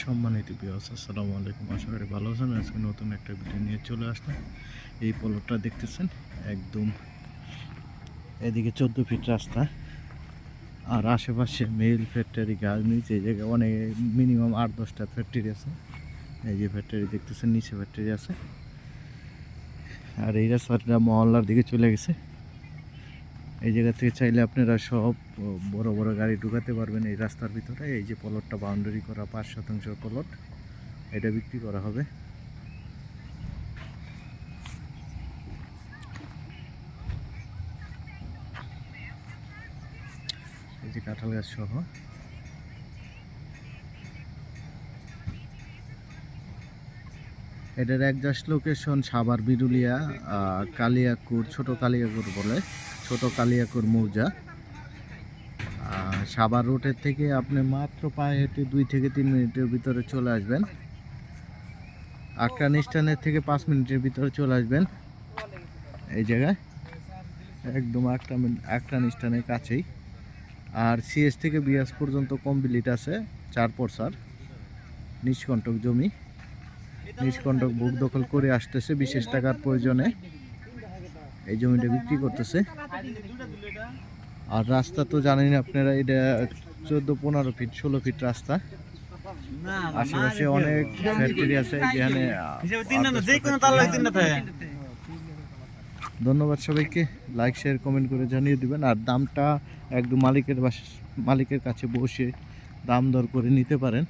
সম্মানিত ভিউয়ার্স, আসসালামু আলাইকুম। আশা করি ভালো আছেন। আজকে নতুন একটা ভিডিও নিয়ে চলে আসলাম। এই প্লটটা দেখতেছেন, একদম এদিকে 14 ফিট রাস্তা, আর আশেপাশে মিল ফ্যাক্টরি গার্মেন্টস। এই জায়গায় অনেক মিনিমাম 8-10টা ফ্যাক্টরি আছে। এই যে ফ্যাক্টরি দেখতেছেন, নিচে ফ্যাক্টরি আছে। আর এই রাস্তাটা মহল্লার দিকে চলে গেছে। এই জায়গা থেকে চাইলে আপনারা সব বড় বড় গাড়ি ঢুকাতে পারবেন এই রাস্তার ভিতরে। এই যে প্লটটা বাউন্ডারি করা 5% প্লট, এটা বিক্রি করা হবে। এই যে কাঁঠাল গাছ সহ এটার একজাস্ট লোকেশন সাভার বিরুলিয়া, কালিয়াকুর, ছোট কালিয়াকুর বলে, ছোট কালিয়াকুর মৌজা। সাভার রোডের থেকে আপনি মাত্র পায়ে হেঁটে 2 থেকে 3 মিনিটের ভিতরে চলে আসবেন। আক্রান স্ট্যান্ডের থেকে 5 মিনিটের ভিতরে চলে আসবেন এই জায়গায়, একদম আক্রান স্ট্যান্ডের কাছেই। আর সিএস থেকে বিএস পর্যন্ত কমপ্লিট আছে, 4 পরসার নিষ্কণ্টক জমি। নিষ্কণ্টক বুক দখল করে আসতেছে, বিশেষ টাকার প্রয়োজনে এই জমিটা বিক্রি করতেছে। আর রাস্তা তো জানেন আপনারা, এটা 14-15 ফিট 16 ফিট রাস্তা। আশেপাশে অনেক ফ্যাক্টরি আছে যেখানে। ধন্যবাদ সবাইকে, লাইক শেয়ার কমেন্ট করে জানিয়ে দিবেন। আর দামটা একদম মালিকের কাছে বসে দাম দর করে নিতে পারেন।